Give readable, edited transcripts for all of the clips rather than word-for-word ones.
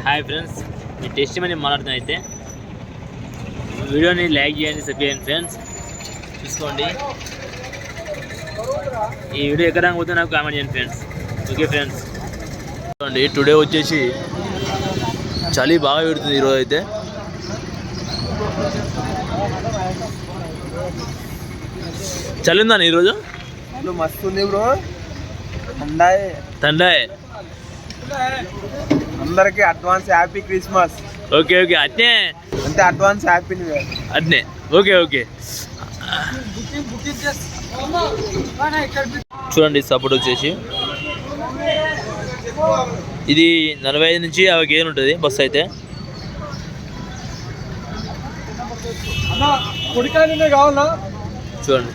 Hi friends, మీ taste money మాట్లాడుతున్నా అయితే వీడియోని లైక్ చేయండి, సబ్స్క్రైబ్ చేయండి ఫ్రెండ్స్. చూసుకోండి ఈ వీడియో ఎక్కడ పోతే నాకు కామెంట్ చేయండి ఫ్రెండ్స్. ఓకే ఫ్రెండ్స్, చూడండి టుడే వచ్చేసి చలి బాగా పెడుతుంది ఈరోజు అయితే. చలి ఉందా ఈరోజు? మస్తు ఉంది బ్రో. తండాయ్ అందరికి advance happy Christmas. Okay okay, అట్నే అంటే అడ్వాన్స్ హ్యాపీ న్యూ ఇయర్ అట్నే. ఓకే ఓకే, చూడండి సపోర్ట్ వచ్చేసి ఇది 45 నుంచి 50 కేజీలు ఉంటుంది బస్సు అయితే. చూడండి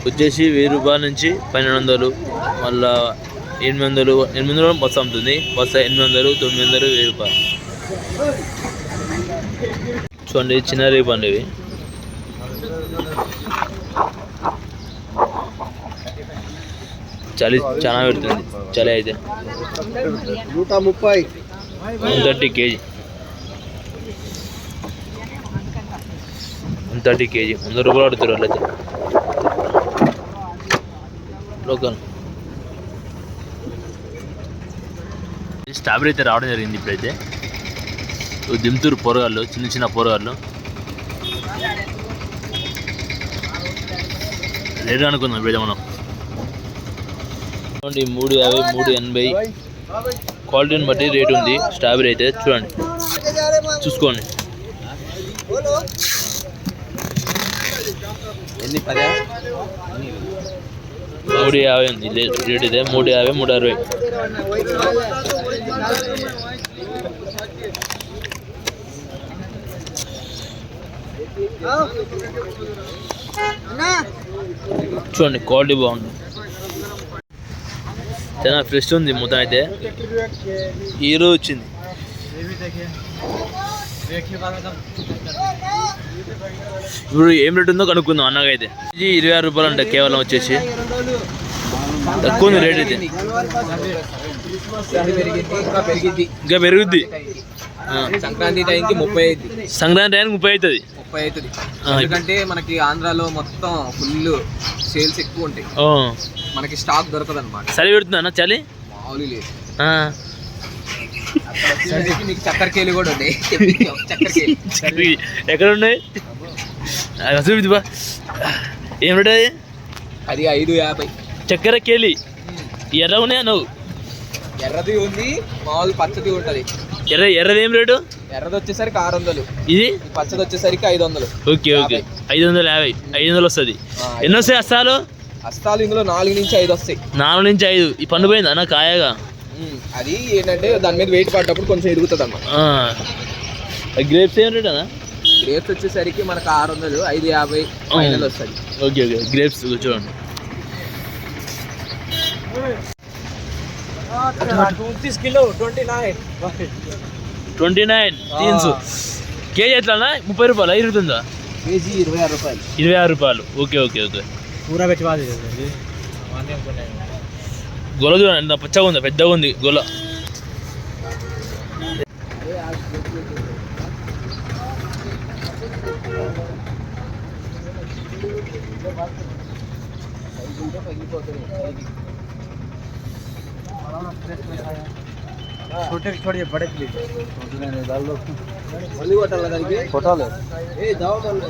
వచ్చేసి 1000 రూపాయల నుంచి 1200, మళ్ళా 800 బస్సు అమ్ముతుంది. బస్సు 800, 900, 1000 రూపాయలు. చూడండి చిన్న రేపు అండి ఇవి. చలి చాలా పెడుతుంది చలి అయితే. 130 కేజీ, 130 కేజీ 100 రూపాయలు అడుగుతారు వాళ్ళైతే లోకల్. స్ట్రాబెరీ అయితే రావడం జరిగింది ఇప్పుడైతే. దింతూరు పోరగాళ్ళు, చిన్న చిన్న పోరగాళ్ళు రేటు అనుకుందాం ఇప్పుడైతే మనం. చూడండి 350, 380 క్వాలిటీని బట్టి రేటు ఉంది స్ట్రాబెరీ అయితే. చూడండి చూసుకోండి. ఎన్ని 10? 350 ఉంది రేట్ అయితే. 350, 360. చూడండి క్వాలిటీ బాగుంది, చాలా ఫ్రెష్ ఉంది మొత్తం అయితే. హీరో వచ్చింది. ఇప్పుడు ఏం రేట్ ఉందో కనుక్కుందాం అన్నకైతే. ఇది 26 రూపాయలు అంట కేవలం వచ్చేసి. తక్కువ ఉంది రేట్ అయితే. ఇంకా పెరుగుద్ది. సంక్రాంతి టైంకి 30 అవుతుంది. సంక్రాంతి టైంకి 30 అవుతుంది. ఎందుకంటే మనకి ఆంధ్రాలో మొత్తం ఫుల్ సేల్స్ ఎక్కువ ఉంటాయి, మనకి స్టాక్ దొరకదు అనమాట. చలి పెడుతుంది అన్న, చలి మామూలు లేదు. మీకు చక్కెరకేళి కూడా ఉన్నాయి. ఎక్కడ ఉన్నాయి? చూపిద్దిబా ఏం రేట్ అది? అది 550 చక్కెర కేళి. ఎర్ర ఉన్నాయా నువ్వు? ఎర్రది ఉంది, మామూలు పచ్చది ఉంటుంది. ఎర్రది ఏం రేటు? ఎర్రది వచ్చేసరికి 600, ఇది పచ్చది వచ్చేసరికి 500. ఓకే ఓకే, 550, 500 వస్తుంది. ఎన్ని వస్తాయి అస్తాలు? అస్తాలు ఇందులో 4 నుంచి 5 వస్తాయి. 4 నుంచి 5. ఈ పండు పోయింది అన్న కాయగా. అది ఏంటంటే దాని మీద వెయిట్ పడ్డప్పుడు కొంచెం ఎరుగుతుంది అన్నమాట. గ్రేప్స్ ఏం రేట్ అన్న? గ్రేప్స్ వచ్చేసరికి మనకు 600, 550 ఫైనల్ వస్తుంది. ఓకే ఓకే, గ్రేప్స్ చూడండి. 29 కిలో 29 300 కేజీ ఎట్లా అన్న? 30 రూపాయలు ఇరుగుతుందా? కేజీ 26 రూపాయలు. 26 రూపాయలు. Okay okay okay. గొల చూడండి ఎంత పచ్చగా ఉందో, పెద్దగా ఉంది గొల. छोटे छोटे बड़े प्लेट डाल दो. मल्ली कोटाला दाనికి कोटाले ए जाओ मल्ली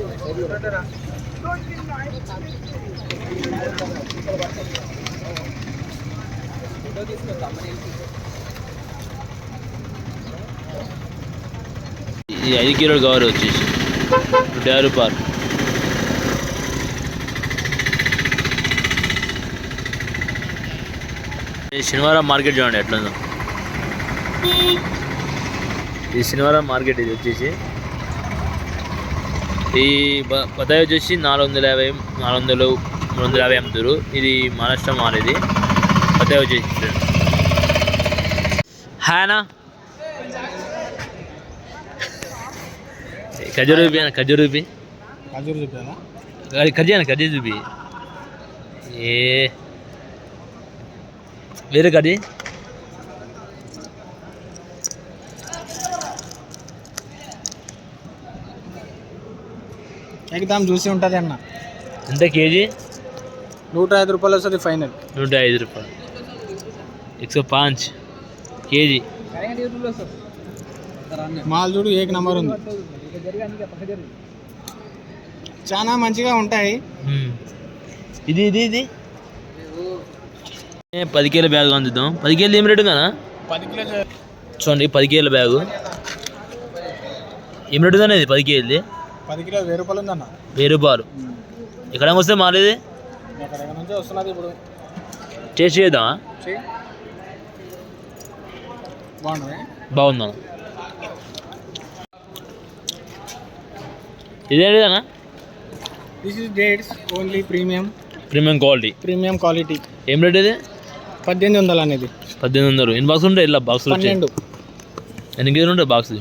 ఈ 5 కిలోలు కావాలి వచ్చేసి 50 రూపాయలు. శనివారం మార్కెట్ చూడండి ఎట్లుందో. ఈ శనివారం మార్కెట్ ఇది వచ్చేసి. ఈ బత్తాయి వచ్చేసి 450, 400, 350 అమ్ముతారు. ఇది మహారాష్ట్ర మాల్. ఇది బత్తాయి వచ్చేసి. హాయ్ ఖజూర్ రూపీ అన్న, ఖజూర్ రూపీ. ఖర్జీ అన్న, ఖర్జీ రూపీ. ఏ వేరే ఖర్జీ ఎగ్దాం చూసి ఉంటుంది అన్న. ఎంత కేజీ? 105 రూపాయలు వస్తుంది ఫైనల్. 105 రూపాయలు. 105 కేజీ. మాల్ చూడు ఏక నంబర్ ఉంది. చాలా మంచిగా ఉంటాయి. ఇది ఇది ఇది 10 కేజీల బ్యాగ్ అందిద్దాం. 10 కేజీలు ఏం రేటు కదా? 10 కిలో చూడండి 10 కేజీల బ్యాగు ఏం రేటు కానీ? 10 కేజీది 10 కిలో 1000 రూపాయలు ఉందన్న. 1000 రూపాయలు. ఎక్కడికి వస్తే మాలేది ఎక్కడ నుంచి వస్తున్నది ఇప్పుడు. టేస్ట్ చేద్దామా? బాగుంది. బాగుందా? ఇదేనా? This is dates only premium quality. ఏం రేట్ ఇది? 1800 అనేది. 1800. ఎన్ని బాక్స్ ఉంటాయి? ఇలా బాక్స్ 12. ఎన్ని కేజీలు ఉంటాయి బాక్స్?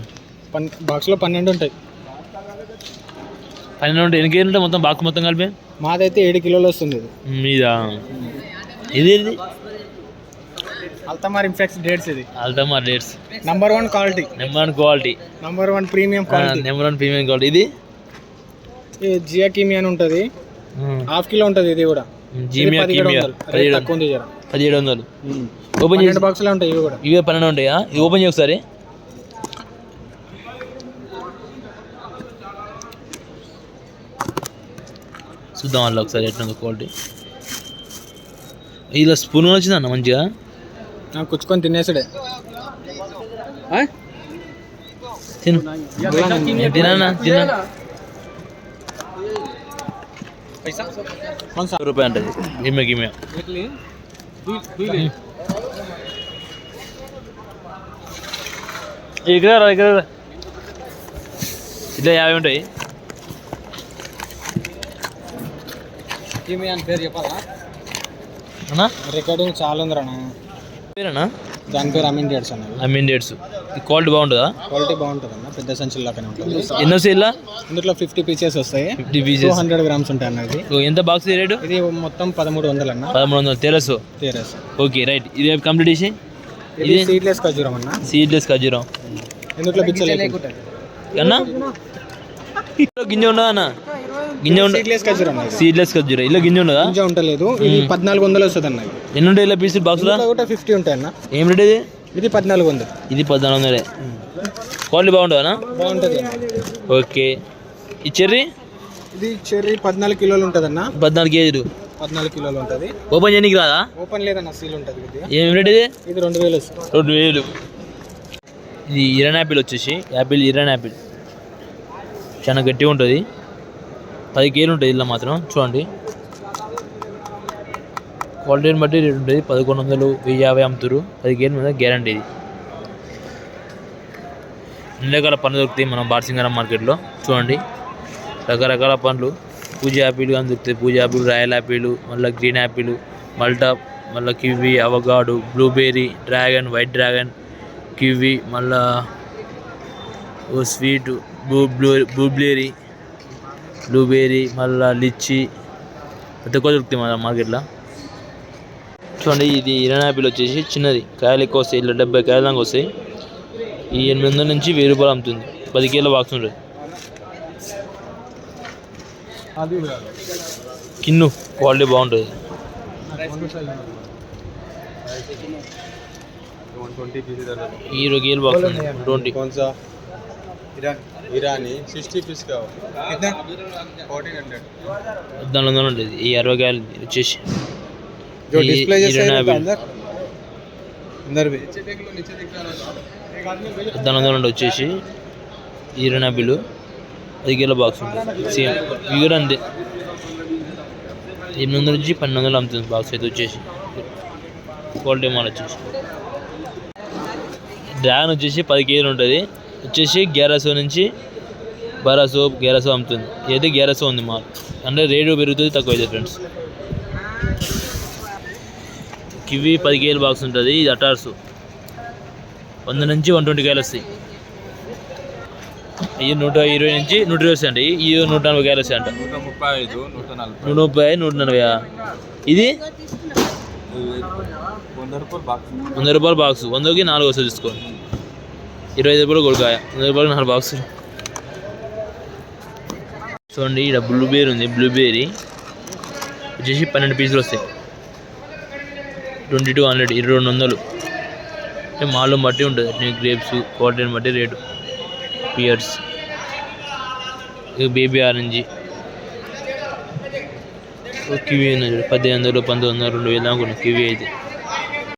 బాక్స్లో 12 ఉంటాయి. 12 ఉంటాయి. ఎన్ని కేజీలు ఉంటాయి మొత్తం బాక్స్ మొత్తం కలిపి? మాదైతే 7 కిలోలు వస్తుంది ఇది. మీదా? ఇది ఇది అల్తమార్ ఇంఫెక్స్ డేట్స్. ఇది Altamar dates. Number 1 quality. Number 1 premium quality. ఇది జియా కిమి అని ఉంటుంది. హాఫ్ కిలో ఉంటుంది ఇది కూడా. జిమియా కిమియా 1700. ఓపెన్ చేసి బాక్స్లో ఉంటాయి ఇవి కూడా. ఇవే 12 ఉంటాయా? ఇది ఓపెన్ చేయి ఒకసారి. చూద్దాం వాళ్ళు ఒకసారి ఎట్లా క్వాలిటీ. ఇలా స్పూన్ వచ్చిందన్న మంచిగా కుచ్చుకొని తినేసాడే. తినా రూపాయి అంటది గిమ్మే. ఇక్కడ ఇట్లా 50 ఉంటాయి. పేరు చెప్పాలా? రికార్డింగ్ చాలా ఉందిరానా. పేరేనా? దాని పేరు అమీన్ డేట్స్ అన్న. అమీన్ డేట్స్. క్వాలిటీ బాగుంటుందా? క్వాలిటీ బాగుంటుంది అన్న. పెద్ద సంచులు లాగానే ఉంటుంది. ఎన్నో సేల్? ఇందులో 50 పీసెస్ వస్తాయి. 50 పీసెస్ 200 గ్రామ్స్ ఉంటాయి అన్నది. ఎంత బాక్స్ రేటు? ఇది మొత్తం 1300 అన్న. 1300 తెరసు. Okay right. ఇది కంప్లీట్ చేసి ఇది సీడ్లెస్ ఖర్జూరం అన్న. సీడ్లెస్ ఖర్జూరం. ఇందులో బిచ్చలే అన్న గింజ ఉండదా అన్న? గింజ ఉండదు. సీడ్లెస్ ఖర్జూరం. ఇలా గింజ ఉండదా? గింజ ఉండలేదు. ఇది 1400 వస్తుంది అన్న. ఎన్ని ఉంటాయి ఇలా పీసులు బాక్స్లో? 50 ఉంటాయి అన్న. ఏం రేట్ ఇది? ఇది 1400. ఇది 1400. క్వాలిటీ బాగుంటుందా? బాగుంటుంది. ఓకే. ఈ చెర్రీ? ఇది చెర్రీ 14 కిలోలు ఉంటుంది అన్న. 14 కేజీలు. 14 కిలోలు ఉంటుంది. ఓపెన్ చేయడానికి రాదా? ఓపెన్ లేదన్న, సీల్ ఉంటుంది. ఏం రేట్ ఇది? ఇది 2000 వస్తుంది. 2000. ఇది ఇరాన్ యాపిల్ వచ్చేసి ఇరాన్ యాపిల్ చాలా గట్టిగా ఉంటుంది. 10 కేజీలు ఉంటుంది ఇలా మాత్రం. చూడండి క్వాలిటీని బట్టి రేట్ ఉంటుంది. 1100, 1050 అమ్ముతారు. 10 కేజీల మీద గ్యారంటీ. ఇది అన్ని రకాల పండ్లు దొరుకుతాయి మనం బార్సింగారం మార్కెట్లో. చూడండి రకరకాల పండ్లు. పూజ యాపిల్ కానీ దొరుకుతాయి. పూజ యాపిల్, రాయల్ యాపిల్, మళ్ళీ గ్రీన్ యాపిల్, మల్టా, మళ్ళీ kiwi, avocado, blueberry, dragon, white dragon, kiwi, మళ్ళా స్వీట్ బ్లూబెర్రీ, మళ్ళీ లిచ్చి, ప్రతి ఒక్క దొరుకుతాయి మన మార్కెట్లో. చూడండి ఇది ఇరాన్ యాపిల్ వచ్చేసి చిన్నది. కాయలు ఎక్కువ వస్తాయి. ఇలా 70 కాయల దాకా వస్తాయి. ఈ 800 నుంచి 1000 రూపాయలు అమ్ముతుంది. 10 కేజీల బాక్స్ ఉంటుంది. కిన్ను క్వాలిటీ బాగుంటుంది. ఈ 20 కేజీల బాక్స్ ఉంది. 20 1400 ఉంటుంది. ఈ 60 కాయలు వచ్చేసి 1400 వచ్చేసి ఇరాన్ యాపిల్ 10 కేజీల బాక్స్ ఉంటుంది. సేమ్ ఇవి కూడా అంతే. 800 నుంచి 1200 అమ్ముతుంది బాక్స్ అయితే వచ్చేసి. క్వాలిటీ మాల్ వచ్చేసి డ్రాగన్ వచ్చేసి 10 కేజీలు ఉంటుంది. వచ్చేసి 1100 నుంచి 1200 అమ్ముతుంది. ఏదైతే 1100 ఉంది మాల్. అంటే రేటు పెరుగుతుంది, తక్కువ అవుతుంది ఫ్రెండ్స్. కివి 10 కేజీల బాక్స్ ఉంటుంది. ఇది అటార్స్ 100 నుంచి 120 కాయలు వస్తాయి. ఇవి 120 నుంచి 120 వస్తాయి అండి. ఇవి 140 కాయలు వస్తాయి అంట. 135, 140. ఇది 100 రూపాయల బాక్స్. 100కి 4 వస్తుంది తీసుకోండి. 25 రూపాయలు కొడుకాయ. 100 రూపాయలు 4 బాక్సులు. చూడండి ఇక్కడ బ్లూబెర్రీ ఉంది. బ్లూబెర్రీ వచ్చేసి 12 పీసులు వస్తాయి. 2200, 2200. అంటే మాల్లో బట్టి ఉంటుంది. గ్రేప్స్ క్వాలిటీని బట్టి rate. Pears, baby orange, kiwi 1800, 1900, 2000 దాకా కివీ అయితే.